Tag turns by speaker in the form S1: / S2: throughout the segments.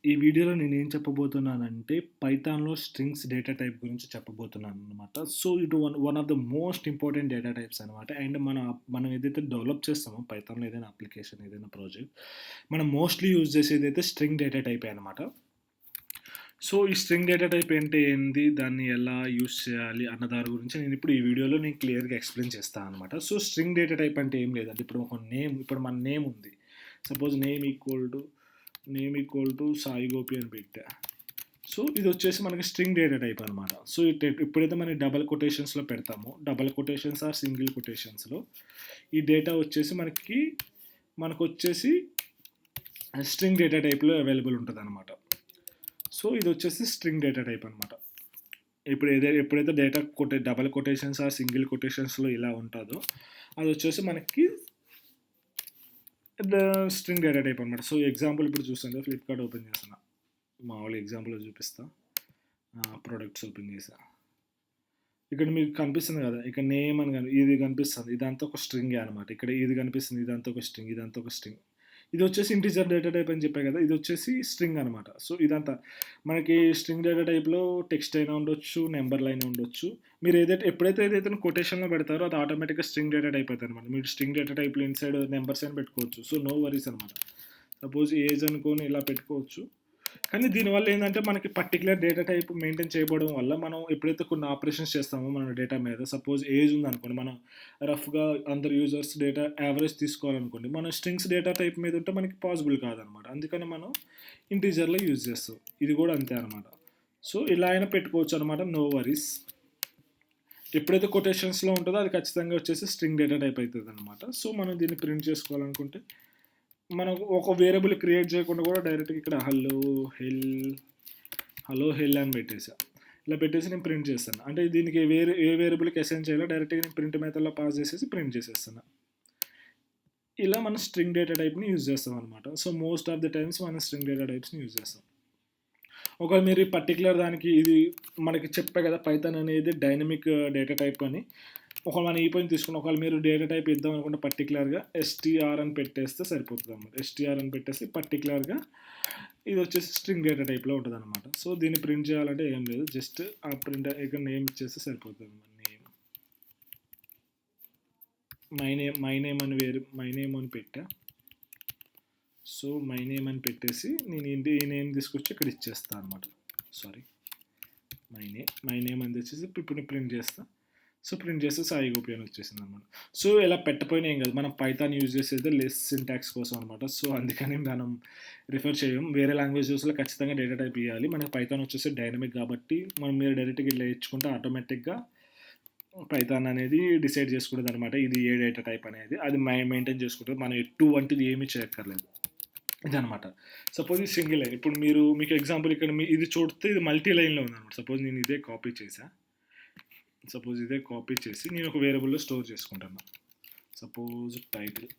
S1: ఈ వీడియోలో నేనేం చెప్పబోతున్నానంటే, పైథాన్‌లో స్ట్రింగ్స్ డేటా టైప్ గురించి చెప్పబోతున్నాననమాట. సో, ఇది one one of the most important data types అనమాట. అండ్ మనం ఏదైతే డెవలప్ చేస్తామో పైథాన్‌లో ఏదైనా అప్లికేషన్, ఏదైనా ప్రాజెక్ట్, మనం మోస్ట్‌లీ యూజ్ చేసేదైతే స్ట్రింగ్ డేటా టైపే అనమాట. సో, ఈ స్ట్రింగ్ డేటా టైప్ అంటే ఏంది? దాన్ని ఎలా యూజ్ చేయాలి? అన్న దాని గురించి నేనిప్పుడు ఈ వీడియోలో క్లియర్‌గా ఎక్స్‌ప్లెయిన్ చేస్తాననమాట. సో, స్ట్రింగ్ డేటా టైప్ అంటే ఏం లేదండి. ఇప్పుడు మన నేమ్ ఉంది. Suppose name equal to Sai Gopi అని పెట్టా. సో, ఇదొచ్చేసి మనకి స్ట్రింగ్ డేటా టైప్ అనమాట. సో, ఎప్పుడైతే మనం డబుల్ కొటేషన్స్‌లో పెడతామో, డబుల్ కొటేషన్స్ ఆర్ సింగిల్ కొటేషన్స్‌లో ఈ డేటా వచ్చేసి మనకొచ్చేసి స్ట్రింగ్ డేటా టైప్‌లో అవైలబుల్ ఉంటదనమాట. సో, ఇదొచ్చేసి స్ట్రింగ్ డేటా టైప్ అనమాట. ఎప్పుడైతే data double quotations or single కొటేషన్స్‌లో ఇలా ఉంటదో, అదొచ్చేసి మనకి స్ట్రింగ్ డేటా టైప్ అనమాట. సో, ఎగ్జాంపుల్ ఇప్పుడు చూస్తుంటే ఫ్లిప్‌కార్ట్ ఓపెన్ చేస్తున్నా. మామూలు ఎగ్జాంపుల్‌లో చూపిస్తా. ప్రొడక్ట్స్ ఓపెన్ చేశా. ఇక్కడ మీకు కనిపిస్తుంది కదా! ఇక్కడ నేమ్ అని ఇది కనిపిస్తుంది. ఇదంతా ఒక స్ట్రింగే అనమాట. ఇక్కడ ఇది కనిపిస్తుంది. ఇదంతా ఒక స్ట్రింగ్. ఇదొచ్చేసి ఇంటిజర్ డేటా టైప్ అని చెప్పా కదా! ఇదొచ్చేసి స్ట్రింగ్ అనమాట. సో, ఇదంతా మనకి స్ట్రింగ్ డేటా టైప్‌లో టెక్స్ట్ అయినా ఉండొచ్చు, నంబర్‌లైనా ఉండొచ్చు. మీరు ఎప్పుడైతే కొటేషన్‌లో పెడతారో అది ఆటోమేటిక్‌గా స్ట్రింగ్ డేటా టైప్ అయితదనమాట. మీరు స్ట్రింగ్ డేటా టైప్‌లో ఇన్‌సైడ్ నంబర్స్ అయినా పెట్టుకోవచ్చు. సో, నో వరీస్ అనమాట. సపోజ్ ఏజ్ అనుకోని ఇలా పెట్టుకోవచ్చు. కానీ దీనివల్ల ఏందంటే మనకి పర్టిక్యులర్ డేటా టైప్ మెయింటైన్ చేయకపోవడం వల్ల మనం ఎప్పుడైతే కొన్ని ఆపరేషన్స్ చేస్తామో మన డేటా మీద, సపోజ్ ఏజ్ ఉందనుకోండి, మనం రఫ్‌గా అందరు యూజర్స్ డేటా యావరేజ్ తీసుకోవాలనుకోండి, మనం స్ట్రింగ్స్ డేటా టైప్ మీద ఉంటే మనకి పాసిబుల్ కాదనమాట. అందుకని మనం ఇంటీజర్‌లో యూజ్ చేస్తాం. ఇది కూడా అంతే అనమాట. సో, ఇలా అయినా పెట్టుకోవచ్చు అనమాట. No worries. ఎప్పుడైతే కొటేషన్స్‌లో ఉంటదో అది ఖచ్చితంగా వచ్చేసి స్ట్రింగ్ డేటా టైప్ అయితదనమాట. సో, మనం దీన్ని ప్రింట్ చేసుకోవాలనుకుంటే మనం ఒక వేరియబుల్ క్రియేట్ చేయకుండా కూడా డైరెక్ట్‌గా ఇక్కడ హలో హెల్ అని పెట్టేసా. ఇలా పెట్టేసి నేను ప్రింట్ చేస్తాను. అంటే దీనికి ఏ వేరియబుల్‌కి అసైన్ చేయాలో డైరెక్ట్‌గా నేను ప్రింట్ మెథడ్‌లో పాస్ చేసేసి ప్రింట్ చేసేస్తున్నా. ఇలా మనం స్ట్రింగ్ డేటా టైప్‌ని యూజ్ చేస్తాం అనమాట. So, most of the times మనం స్ట్రింగ్ డేటా టైప్స్‌ని యూజ్ చేస్తాం. ఒకవేళ మీరు ఈ పర్టిక్యులర్ దానికి ఇది మనకి చెప్పా కదా! పైథాన్ అనేది డైనమిక్ డేటా టైప్ అని. ఒకవేళ మనం ఈ పాయింట్ తీసుకుని ఒకవేళ మీరు డేటా టైప్ ఇద్దాం అనుకుంటే పర్టిక్యులర్‌గా ఎస్టీఆర్ అని పెట్టేస్తే సరిపోతుందన్నమాట. ఎస్టీఆర్ అని పెట్టేసి పర్టిక్యులర్‌గా ఇది వచ్చేసి స్ట్రింగ్ డేటా టైప్‌లో ఉంటదనమాట. సో, దీన్ని ప్రింట్ చేయాలంటే ఏం లేదు. జస్ట్ ఆ ప్రింట్ ఇక్కడ నేమ్ ఇచ్చేస్తే సరిపోతుందన్నమాట. మై నేమ్ అని పెట్టా. సో, మై నేమ్ అని పెట్టేసి నేను ఈ నేమ్ తీసుకొచ్చి ఇక్కడ ఇచ్చేస్తా అనమాట. సారీ, మై నేమ్ అని తెచ్చేసి ఇప్పుడు నేను ప్రింట్ చేస్తా. సో, ప్రింట్ చేస్తే సాయి గోపి అని వచ్చేసింది అనమాట. సో, ఇలా పెట్టపోయినా ఏం కాదు. మనం పైథాన్ యూజ్ చేసేది లెస్ సింటాక్స్ కోసం అనమాట. సో, అందుకని మనం రిఫర్ చేయం. వేరే లాంగ్వేజెస్లో ఖచ్చితంగా డేటా టైప్ ఇవ్వాలి. మనకి పైథాన్ వచ్చేసి డైనమిక్ కాబట్టి మీరు డైరెక్ట్గా ఇలా ఇచ్చుకుంటే ఆటోమేటిక్గా పైథాన్ అనేది డిసైడ్ చేసుకుంటుంది అనమాట. ఇది ఏ డేటా టైప్ అనేది అది మెయింటైన్ చేసుకుంటుంది. మనం ఎటువంటిది ఏమీ చేయక్కర్లేదు. ఇదనమాట. సపోజ్ ఇది సింగిల్ లైన్. ఇప్పుడు మీకు ఎగ్జాంపుల్ ఇక్కడ ఇది చూస్తే ఇది మల్టీ లైన్‌లో ఉందనమాట. సపోజ్ నేను ఇదే కాపీ చేశా. నేను ఒక వేరియబుల్‌లో స్టోర్ చేసుకుంటున్నా. సపోజ్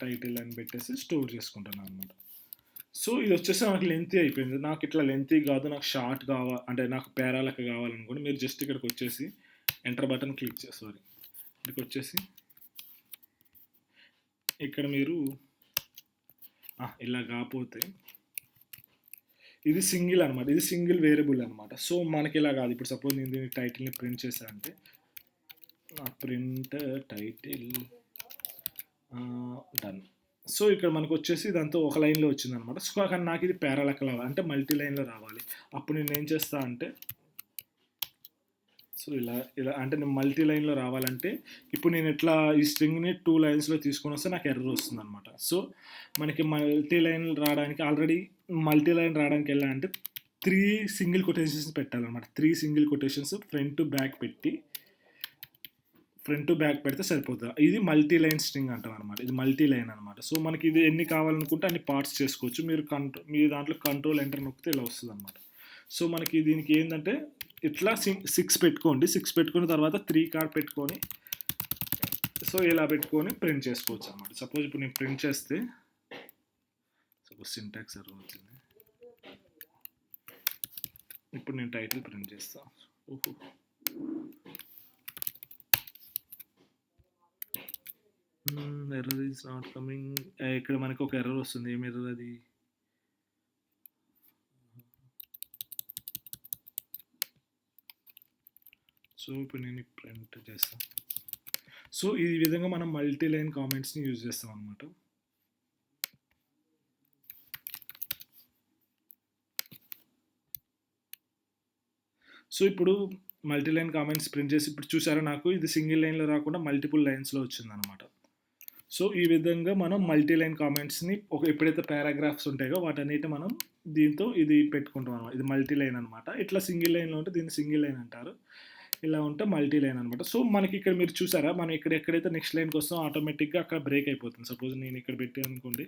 S1: టైటిల్ అని పెట్టేసి స్టోర్ చేసుకుంటున్నాను అనమాట. సో, ఇది వచ్చేసి నాకు లెంతీ అయిపోయింది. నాకు ఇట్లా లెంతీ కాదు, నాకు షార్ట్ అంటే నాకు పేరా లెక్క కావాలనుకోండి, మీరు జస్ట్ ఇక్కడికి వచ్చేసి ఎంటర్ బటన్ క్లిక్ సారీ ఇక్కడికి వచ్చేసి ఇక్కడ మీరు ఇలా కాకపోతే ఇది సింగిల్ అనమాట. ఇది సింగిల్ వేరియబుల్ అనమాట. సో, మనకి ఇలా కాదు. ఇప్పుడు సపోజ్ నేను దీని టైటిల్ని ప్రింట్ చేశాను అంటే ప్రింట్ టైటిల్ డన్. సో, ఇక్కడ మనకు వచ్చేసి ఇదంతా ఒక లైన్‌లో వచ్చిందనమాట. సో, కానీ నాకు ఇది పేరా లెక్క రావాలి. అంటే మల్టీ లైన్‌లో రావాలి. అప్పుడు నేను ఏం చేస్తా అంటే సో, ఇలా అంటే నేను మల్టీ లైన్‌లో రావాలంటే ఇప్పుడు నేను ఈ స్ట్రింగ్‌ని 2 లైన్స్‌లో తీసుకొనొస్తే నాకు ఎర్రర్ వస్తుందనమాట. సో, మనకి మల్టీ లైన్ రావడానికి ఎలా అంటే 3 సింగిల్ కొటేషన్స్ పెట్టాలనమాట. 3 single quotations front to back పెడితే సరిపోతుంది. ఇది మల్టీ లైన్ స్ట్రింగ్ అంటాం అనమాట. ఇది మల్టీ లైన్ అనమాట. సో, మనకి ఇది ఎన్ని కావాలనుకుంటే అన్ని పార్ట్స్ చేసుకోవచ్చు. మీ దాంట్లో కంట్రోల్ ఎంటర్ నొక్కితే ఇలా వస్తుందనమాట. సో, మనకి దీనికి ఏంటంటే ఇట్లా 6 పెట్టుకోండి. 6 పెట్టుకున్న తర్వాత 3 కార్డ్ పెట్టుకొని సో, ఇలా పెట్టుకొని ప్రింట్ చేసుకోవచ్చు అనమాట. సపోజ్ ఇప్పుడు నేను ప్రింట్ చేస్తే సపోజ్ సింటాక్స్ ఎర్రర్ వచ్చింది. ఇప్పుడు నేను టైటిల్ ప్రింట్ చేస్తా. Error is not coming. ఇక్కడ మనకు ఒక ఎర్రర్ వస్తుంది. ఏం ఎర్రర్ అది? సో ఇప్పుడు నేను ప్రింట్ చేస్తాను. సో ఈ విధంగా మనం మల్టీ లైన్ కామెంట్స్ని యూజ్ చేస్తాం అనమాట. సో ఇప్పుడు మల్టీ లైన్ కామెంట్స్ ప్రింట్ చేసి ఇప్పుడు చూసారా, నాకు ఇది సింగిల్ లైన్లో రాకుండా మల్టిపుల్ లైన్స్లో వచ్చిందనమాట. సో ఈ విధంగా మనం మల్టీ లైన్ కామెంట్స్ని ఎప్పుడైతే పారాగ్రాఫ్స్ ఉంటాయో వాటన్నిటి మనం దీంతో ఇది పెట్టుకుంటాం అనమాట. ఇది మల్టీ లైన్ అనమాట. ఇట్లా సింగిల్ లైన్లో ఉంటే దీన్ని సింగిల్ లైన్ అంటారు, ఇలా ఉంటే మల్టీ లైన్ అనమాట. సో మనకి ఇక్కడ మీరు చూసారా, మనం ఇక్కడ ఎక్కడైతే నెక్స్ట్ లైన్కి వస్తాం ఆటోమేటిక్గా అక్కడ బ్రేక్ అయిపోతుంది. సపోజ్ నేను ఇక్కడ పెట్టాను అనుకోండి,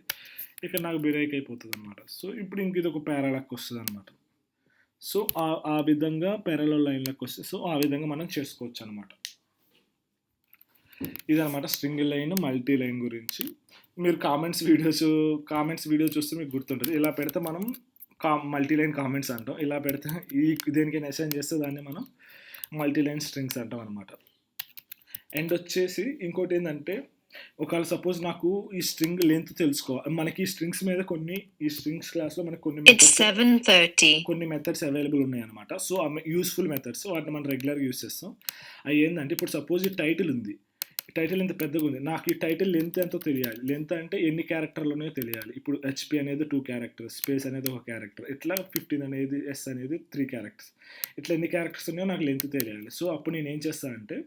S1: ఇక్కడ నాకు బ్రేక్ అయిపోతుంది అనమాట. సో ఇప్పుడు ఇంక ఇది ఒక పారాలాక్ వస్తుంది అనమాట. సో ఆ విధంగా పారలల్ లైన్లకు వస్తే సో ఆ విధంగా మనం చేసుకోవచ్చు అనమాట. ఇదనమాట సింగిల్ లైన్ మల్టీ లైన్ గురించి. మీరు కామెంట్స్ వీడియో చూస్తే మీకు గుర్తుంటుంది. ఇలా పెడితే మనం మల్టీ లైన్ కామెంట్స్ అంటాం. ఇలా పెడితే దేనికైనా అసైన్ చేస్తే దాన్ని మనం మల్టీ లైన్ స్ట్రింగ్స్ అంటాం అనమాట. అండ్ వచ్చేసి ఇంకోటి ఏంటంటే, ఒకవేళ సపోజ్ నాకు ఈ స్ట్రింగ్ లెంత్ తెలుసుకోవాలి, మనకి ఈ స్ట్రింగ్స్ మీద ఈ స్ట్రింగ్స్ క్లాస్లో మనకి కొన్ని మెథడ్స్ అవైలబుల్ ఉన్నాయి అనమాట. సో యూస్ఫుల్ మెథడ్స్, వాటిని మనం రెగ్యులర్గా యూస్ చేస్తాం. అవి ఏంటంటే, ఇప్పుడు సపోజ్ ఈ టైటిల్ ఉంది, ఈ టైటిల్ ఎంత పెద్దగా ఉంది, నాకు ఈ టైటిల్ లెంత్ ఎంతో తెలియాలి. లెంత్ అంటే ఎన్ని క్యారెక్టర్లు ఉన్నాయో తెలియాలి. ఇప్పుడు హెచ్పి అనేది 2 క్యారెక్టర్స్, స్పేస్ అనేది 1 క్యారెక్టర్, ఇట్లా 15 అనేది, ఎస్ అనేది 3 క్యారెక్టర్స్, ఇట్లా ఎన్ని క్యారెక్టర్స్ ఉన్నాయో నాకు లెంత్ తెలియాలి. సో అప్పుడు నేను ఏం చేస్తానంటే,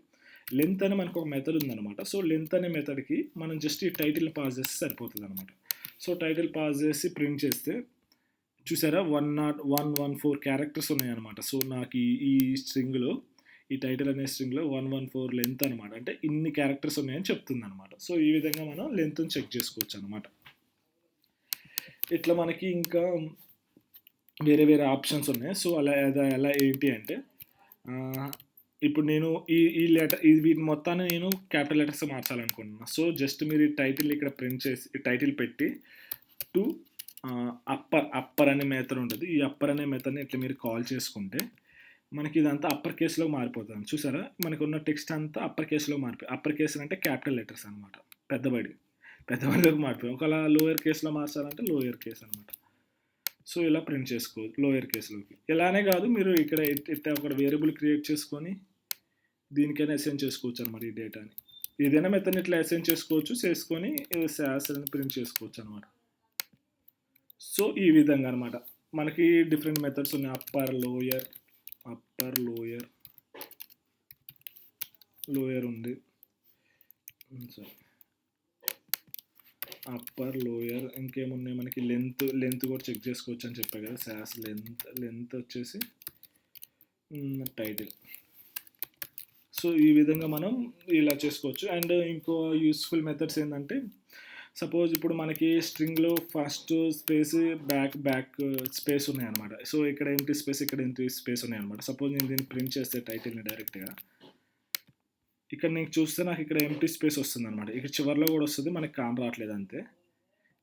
S1: లెంత్ అని మనకు ఒక మెథడ్ ఉందన్నమాట. సో లెంత్ అనే మెథడ్కి మనం జస్ట్ ఈ టైటిల్ పాస్ చేస్తే సరిపోతుంది అనమాట. సో టైటిల్ పాస్ చేసి ప్రింట్ చేస్తే చూసారా 114 క్యారెక్టర్స్ ఉన్నాయన్నమాట. సో నాకు ఈ స్ట్రింగ్లో, ఈ టైటిల్ అనే స్ట్రింగ్లో 114 లెంత్ అనమాట. అంటే ఇన్ని క్యారెక్టర్స్ ఉన్నాయని చెప్తుంది అనమాట. సో ఈ విధంగా మనం లెంత్ని చెక్ చేసుకోవచ్చు అనమాట. ఇట్లా మనకి ఇంకా వేరే వేరే ఆప్షన్స్ ఉన్నాయి. సో అలా ఏంటి అంటే, ఇప్పుడు నేను ఈ వీటి మొత్తాన్ని నేను క్యాపిటల్ లెటర్స్ మార్చాలనుకుంటున్నాను. సో జస్ట్ మీరు ఈ టైటిల్ ఇక్కడ ప్రింట్ చేసి, ఈ టైటిల్ పెట్టి టు అప్పర్ అనే మెథడ్ ఉంటుంది. ఈ అప్పర్ అనే మెథడ్ని ఇట్లా మీరు కాల్ చేసుకుంటే మనకి ఇదంతా అప్పర్ కేసులో మారిపోతుంది. చూసారా, మనకు ఉన్న టెక్స్ట్ అంతా అప్పర్ కేసులో మారిపోయి, అప్పర్ కేసు అంటే క్యాపిటల్ లెటర్స్ అనమాట, పెద్దబడిలోకి మారిపోయి. ఒకవేళ లోయర్ కేసులో మార్చాలంటే లోయర్ కేసు అనమాట. సో ఇలా ప్రింట్ చేసుకోవచ్చు లోయర్ కేసులోకి. ఇలానే కాదు, మీరు ఇక్కడ ఒక వేరియబుల్ క్రియేట్ చేసుకొని దీనికైనా అసైన్ చేసుకోవచ్చు అనమాట. ఈ డేటాని ఏదైనా మెథడ్ని ఇట్లా అసైన్ చేసుకొని శాస్ అని ప్రింట్ చేసుకోవచ్చు అనమాట. సో ఈ విధంగా అనమాట మనకి డిఫరెంట్ మెథడ్స్ ఉన్నాయి. అప్పర్ లోయర్ ఉంది, అప్పర్ లోయర్. ఇంకేమున్నాయి మనకి, లెంత్ కూడా చెక్ చేసుకోవచ్చు అని చెప్పాను కదా, శాస్ లెంత్ వచ్చేసి టైటిల్. సో ఈ విధంగా మనం ఇలా చేసుకోవచ్చు. అండ్ ఇంకో యూస్ఫుల్ మెథడ్స్ ఏంటంటే, సపోజ్ ఇప్పుడు మనకి స్ట్రింగ్లో ఫస్ట్ స్పేస్ బ్యాక్ స్పేస్ ఉన్నాయన్నమాట. సో ఇక్కడ ఎంటీ స్పేస్, ఇక్కడ ఎంటీ స్పేస్ ఉన్నాయన్నమాట. సపోజ్ నేను దీన్ని ప్రింట్ చేస్తే టైటిల్ని డైరెక్ట్గా ఇక్కడ నేను చూస్తే నాకు ఇక్కడ ఎంటీ స్పేస్ వస్తుంది అనమాట. ఇక్కడ చివరిలో కూడా వస్తుంది, మనకి కాన్ రావట్లేదు అంతే,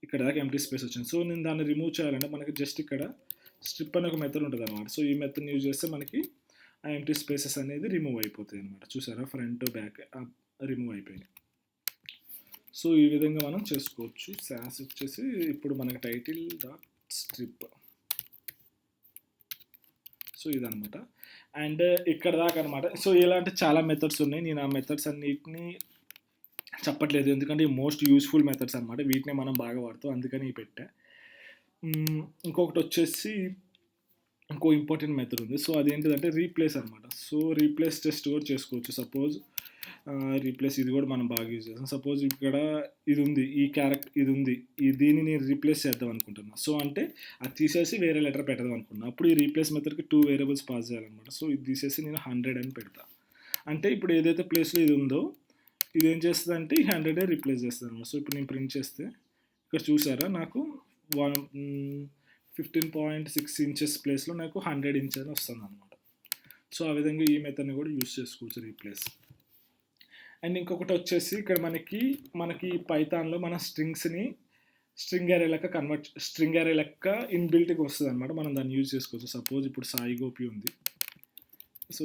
S1: ఇక్కడ దాకా ఎంటీ స్పేస్ వచ్చింది. సో నేను దాన్ని రిమూవ్ చేయాలంటే మనకి జస్ట్ ఇక్కడ స్ట్రిప్ అనే ఒక మెథడ్ ఉంటుంది అనమాట. సో ఈ మెథడ్ని యూజ్ చేస్తే మనకి ఆ ఎంటీ స్పేసెస్ అనేది రిమూవ్ అయిపోతాయి అనమాట. చూసారా, ఫ్రంట్ బ్యాక్ రిమూవ్ అయిపోయినాయి. సో ఈ విధంగా మనం చేసుకోవచ్చు. శాస్ వచ్చేసి ఇప్పుడు మనకి టైటిల్ డాట్ స్ట్రిప్. సో ఇదనమాట. అండ్ ఇక్కడ దాకా అనమాట. సో ఇలాంటి చాలా మెథడ్స్ ఉన్నాయి. నేను ఆ మెథడ్స్ అన్నిటిని చెప్పట్లేదు, ఎందుకంటే ఈ మోస్ట్ యూస్ఫుల్ మెథడ్స్ అనమాట. వీటిని మనం బాగా వాడతాం, అందుకని పెట్టా. ఇంకొకటి వచ్చేసి ఇంకో ఇంపార్టెంట్ మెథడ్ ఉంది. సో అదేంటిదంటే రీప్లేస్ అనమాట. సో రీప్లేస్ టెస్ట్ కూడా చేసుకోవచ్చు. సపోజ్ రీప్లేస్ ఇది కూడా మనం బాగా యూజ్ చేస్తాం. సపోజ్ ఇక్కడ ఇది ఉంది, దీన్ని నేను రీప్లేస్ చేద్దాం అనుకుంటున్నా. సో అంటే అది తీసేసి వేరే లెటర్ పెడదాం అనుకున్నా. అప్పుడు ఈ రీప్లేస్ మెథడ్కి 2 వేరియబుల్స్ పాస్ చేయాలన్నమాట. సో ఇది తీసేసి నేను 100 అని పెడతా. అంటే ఇప్పుడు ఏదైతే ప్లేస్లో ఇది ఉందో ఇది ఏం చేస్తుంది అంటే ఈ 100 రీప్లేస్ చేస్తుంది అనమాట. సో ఇప్పుడు నేను ప్రింట్ చేస్తే ఇక్కడ చూసారా, నాకు 15.6 ఇంచెస్ ప్లేస్లో నాకు 100 ఇంచెస్ అని వస్తుంది అనమాట. సో ఆ విధంగా ఈ మెథడ్ని కూడా యూజ్ చేసుకోవచ్చు, రీప్లేస్. అండ్ ఇంకొకటి వచ్చేసి ఇక్కడ మనకి పైథాన్లో మన స్ట్రింగ్స్ని స్ట్రింగ్ అరే లెక్క ఇన్బిల్ట్గా వస్తుంది అనమాట. మనం దాన్ని యూజ్ చేసుకోవచ్చు. సపోజ్ ఇప్పుడు సాయి గోపి ఉంది. సో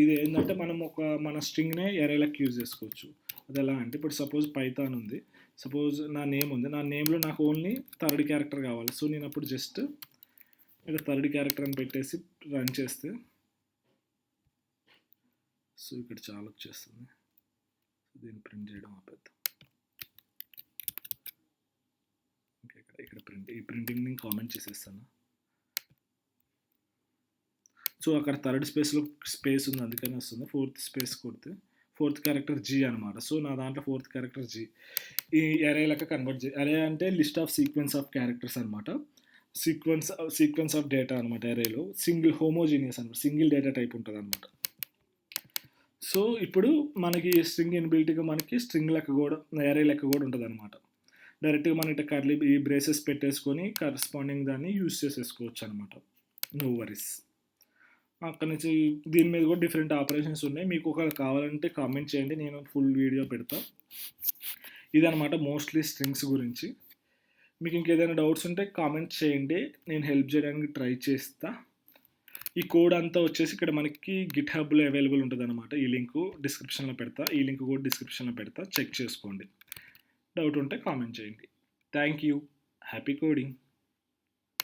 S1: ఇది ఏంటంటే మనం మన స్ట్రింగ్నే ఎరే లెక్క యూజ్ చేసుకోవచ్చు. అది ఎలా అంటే, ఇప్పుడు సపోజ్ పైథాన్ ఉంది, సపోజ్ నా నేమ్ ఉంది, నా నేమ్లో నాకు ఓన్లీ 3rd క్యారెక్టర్ కావాలి. సో నేను అప్పుడు జస్ట్ ఇక్కడ 3rd క్యారెక్టర్ అని పెట్టేసి రన్ చేస్తే సో ఇక్కడ చాలా వచ్చేస్తుంది. దీన్ని ప్రింట్ చేయడం ఆపేద్దాం. ఇంకా ఇక్కడ ఈ ప్రింటింగ్ని కామెంట్ చేసేస్తాను. సో అక్కడ థర్డ్ స్పేస్లో స్పేస్ ఉంది, అందుకని వస్తుంది. ఫోర్త్ స్పేస్ కొడితే ఫోర్త్ క్యారెక్టర్ జీ అనమాట. సో నా దాంట్లో ఫోర్త్ క్యారెక్టర్ జీ. ఈ అరే లెక్క కన్వర్ట్ అరే అంటే list of sequence of characters అనమాట. సీక్వెన్స్ ఆఫ్ డేటా అనమాట. అరేలో సింగిల్ హోమోజీనియస్ అనమాట, సింగిల్ డేటా టైప్ ఉంటుంది అనమాట. సో ఇప్పుడు మనకి స్ట్రింగ్ ఇన్బిల్ట్గా మనకి స్ట్రింగ్ లెక్క కూడా, అరే లెక్క కూడా ఉంటుంది అనమాట. డైరెక్ట్గా మన ఇట్లా కర్లీ ఈ బ్రేసెస్ పెట్టేసుకొని కరస్పాండింగ్ దాన్ని యూస్ చేసేసుకోవచ్చు అనమాట. No worries. అక్కడ నుంచి దీని మీద కూడా డిఫరెంట్ ఆపరేషన్స్ ఉన్నాయి. మీకు ఒకవేళ కావాలంటే కామెంట్ చేయండి, నేను ఫుల్ వీడియో పెడతా. ఇదనమాట మోస్ట్లీ స్ట్రింగ్స్ గురించి. మీకు ఇంకేదైనా డౌట్స్ ఉంటే కామెంట్ చేయండి, నేను హెల్ప్ చేయడానికి ట్రై చేస్తా. ఈ కోడ్ అంతా వచ్చేసి ఇక్కడ మనకి గిట్ హబ్లో అవైలబుల్ ఉంటుంది అనమాట. ఈ లింక్ డిస్క్రిప్షన్లో పెడతా, ఈ లింక్ కూడా డిస్క్రిప్షన్లో పెడతా, చెక్ చేసుకోండి. డౌట్ ఉంటే కామెంట్ చేయండి. Thank you. Happy coding.